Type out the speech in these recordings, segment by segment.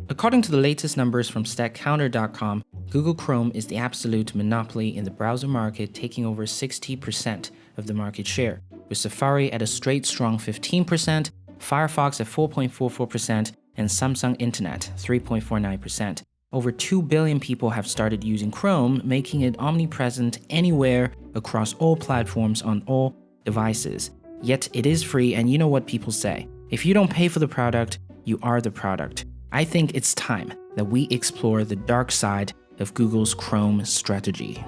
According to the latest numbers from StatCounter.com, Google Chrome is the absolute monopoly in the browser market, taking over 60% of the market share, with Safari at a straight strong 15%, Firefox at 4.44%, and Samsung Internet 3.49%. Over 2 billion people have started using Chrome, making it omnipresent anywhere across all platforms on all devices. Yet it is free, and you know what people say. If you don't pay for the product, you are the product. I think it's time that we explore the dark side of Google's Chrome strategy.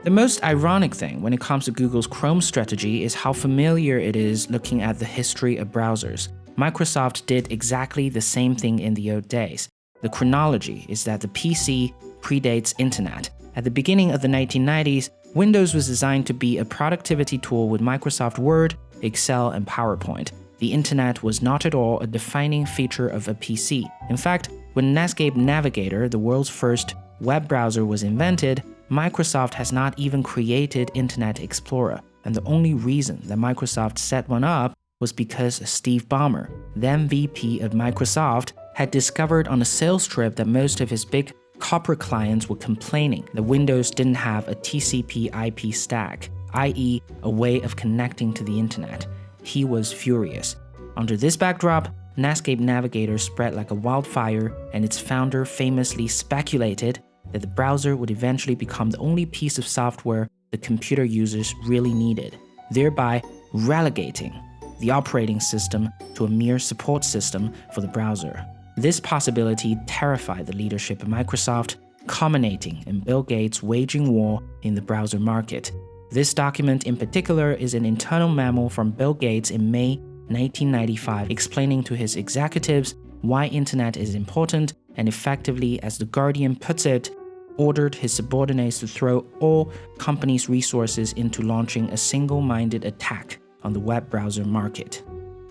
The most ironic thing when it comes to Google's Chrome strategy is how familiar it is looking at the history of browsers. Microsoft did exactly the same thing in the old days. The chronology is that the PC predates Internet. At the beginning of the 1990s, Windows was designed to be a productivity tool with Microsoft Word, Excel, and PowerPoint. The Internet was not at all a defining feature of a PC. In fact, when Netscape Navigator, the world's first web browser, was invented, Microsoft has not even created Internet Explorer. And the only reason that Microsoft set one up was because Steve Ballmer, then VP of Microsoft, had discovered on a sales trip that most of his big corporate clients were complaining that Windows didn't have a TCP/IP stack, i.e., a way of connecting to the Internet. He was furious. Under this backdrop, Netscape Navigator spread like a wildfire, and its founder famously speculated that the browser would eventually become the only piece of software the computer users really needed, thereby relegating the operating system to a mere support system for the browser. This possibility terrified the leadership of Microsoft, culminating in Bill Gates waging war in the browser market. This document in particular is an internal memo from Bill Gates in May 1995 explaining to his executives why Internet is important and effectively, as The Guardian puts it, ordered his subordinates to throw all companies' resources into launching a single-minded attack on the web browser market.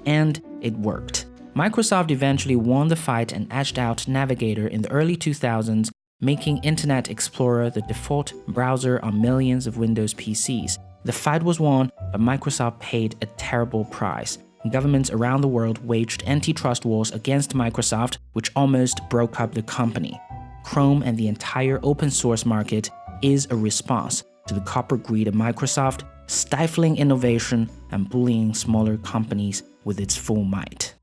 And it worked. Microsoft eventually won the fight and edged out Navigator in the early 2000s, making Internet Explorer the default browser on millions of Windows PCs. The fight was won, but Microsoft paid a terrible price. Governments around the world waged antitrust wars against Microsoft, which almost broke up the company. Chrome and the entire open source market is a response to the corporate greed of Microsoft, stifling innovation and bullying smaller companies with its full might.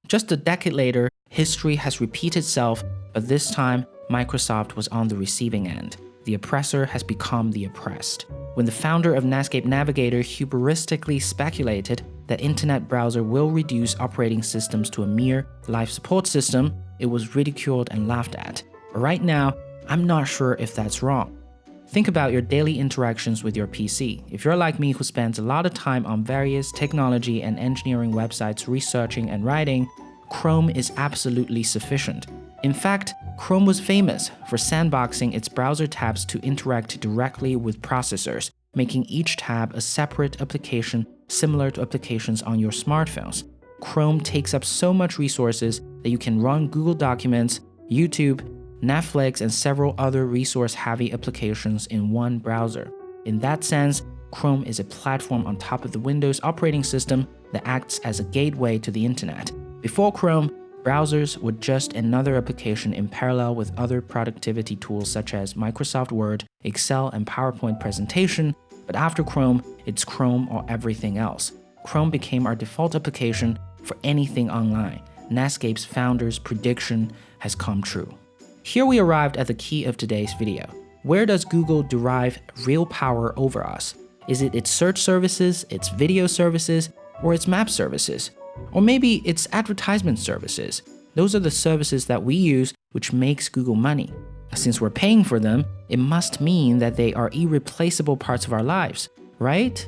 Just a decade later, history has repeated itself, but this time, Microsoft was on the receiving end. The oppressor has become the oppressed. When the founder of Netscape Navigator hubristically speculated that Internet browser will reduce operating systems to a mere life support system, it was ridiculed and laughed at. But right now, I'm not sure if that's wrong. Think about your daily interactions with your PC. If you're like me who spends a lot of time on various technology and engineering websites researching and writing, Chrome is absolutely sufficient. In fact, Chrome was famous for sandboxing its browser tabs to interact directly with processors, making each tab a separate application similar to applications on your smartphones. Chrome takes up so much resources that you can run Google Documents, YouTube, Netflix, and several other resource-heavy applications in one browser. In that sense, Chrome is a platform on top of the Windows operating system that acts as a gateway to the Internet. Before Chrome, browsers were just another application in parallel with other productivity tools such as Microsoft Word, Excel, and PowerPoint presentation, but after Chrome, it's Chrome or everything else. Chrome became our default application for anything online. Netscape's founder's prediction has come true. Here we arrived at the key of today's video. Where does Google derive real power over us? Is it its search services, its video services, or its map services? Or maybe its advertisement services? Those are the services that we use which makes Google money. Since we're paying for them, it must mean that they are irreplaceable parts of our lives, right?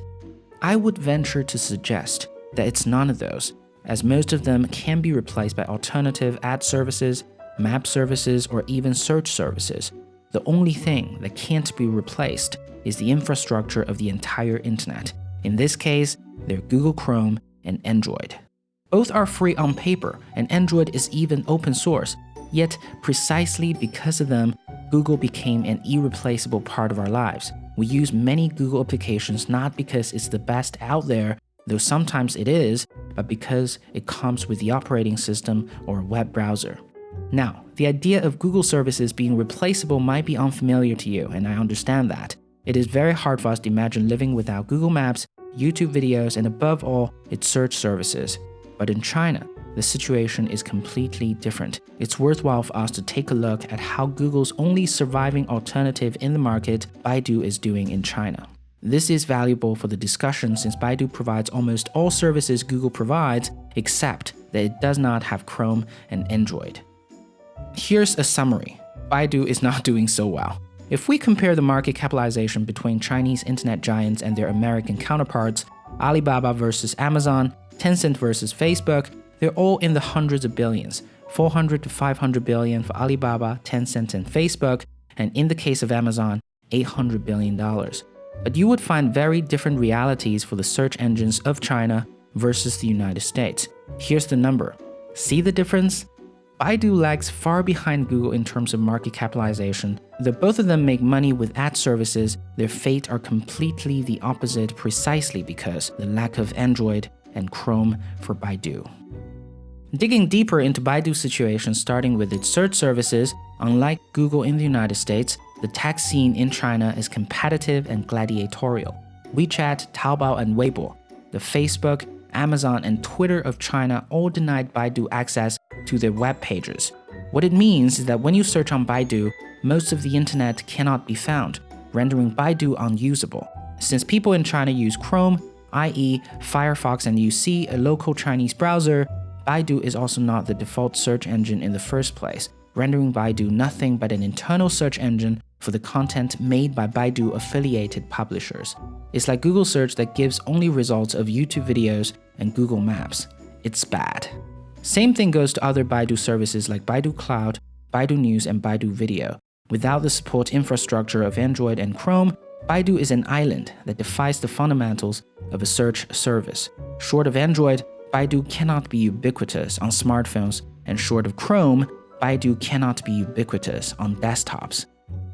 I would venture to suggest that it's none of those, as most of them can be replaced by alternative ad services, map services, or even search services. The only thing that can't be replaced is the infrastructure of the entire Internet. In this case, they're Google Chrome and Android. Both are free on paper, and Android is even open source. Yet, precisely because of them, Google became an irreplaceable part of our lives. We use many Google applications not because it's the best out there, though sometimes it is, but because it comes with the operating system or a web browser. Now, the idea of Google services being replaceable might be unfamiliar to you, and I understand that. It is very hard for us to imagine living without Google Maps, YouTube videos, and above all, its search services. But in China, the situation is completely different. It's worthwhile for us to take a look at how Google's only surviving alternative in the market, Baidu, is doing in China. This is valuable for the discussion since Baidu provides almost all services Google provides, except that it does not have Chrome and Android. Here's a summary. Baidu is not doing so well. If we compare the market capitalization between Chinese internet giants and their American counterparts, Alibaba versus Amazon, Tencent versus Facebook, they're all in the hundreds of billions, 400 to 500 billion for Alibaba, Tencent, and Facebook, and in the case of Amazon, $800 billion. But you would find very different realities for the search engines of China versus the United States. Here's the number. See the difference? Baidu lags far behind Google in terms of market capitalization. Though both of them make money with ad services, their fate are completely the opposite precisely because the lack of Android and Chrome for Baidu. Digging deeper into Baidu's situation, starting with its search services, unlike Google in the United States, the tech scene in China is competitive and gladiatorial. WeChat, Taobao, and Weibo, the Facebook, Amazon, and Twitter of China all denied Baidu access to their web pages. What it means is that when you search on Baidu, most of the internet cannot be found, rendering Baidu unusable. Since people in China use Chrome, i.e. Firefox, and UC, a local Chinese browser, Baidu is also not the default search engine in the first place, rendering Baidu nothing but an internal search engine for the content made by Baidu-affiliated publishers. It's like Google Search that gives only results of YouTube videos and Google Maps. It's bad. Same thing goes to other Baidu services like Baidu Cloud, Baidu News, and Baidu Video. Without the support infrastructure of Android and Chrome, Baidu is an island that defies the fundamentals of a search service. Short of Android, Baidu cannot be ubiquitous on smartphones, and short of Chrome, Baidu cannot be ubiquitous on desktops.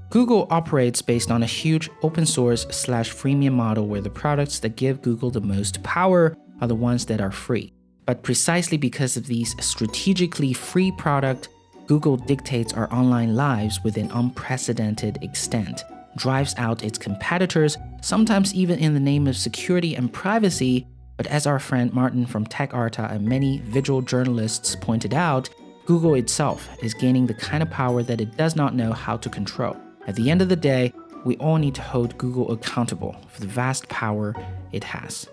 Google operates based on a huge open source/freemium model where the products that give Google the most power are the ones that are free. But precisely because of these strategically free products, Google dictates our online lives with an unprecedented extent, drives out its competitors, sometimes even in the name of security and privacy. But as our friend Martin from TechArta and many visual journalists pointed out, Google itself is gaining the kind of power that it does not know how to control. At the end of the day, we all need to hold Google accountable for the vast power it has.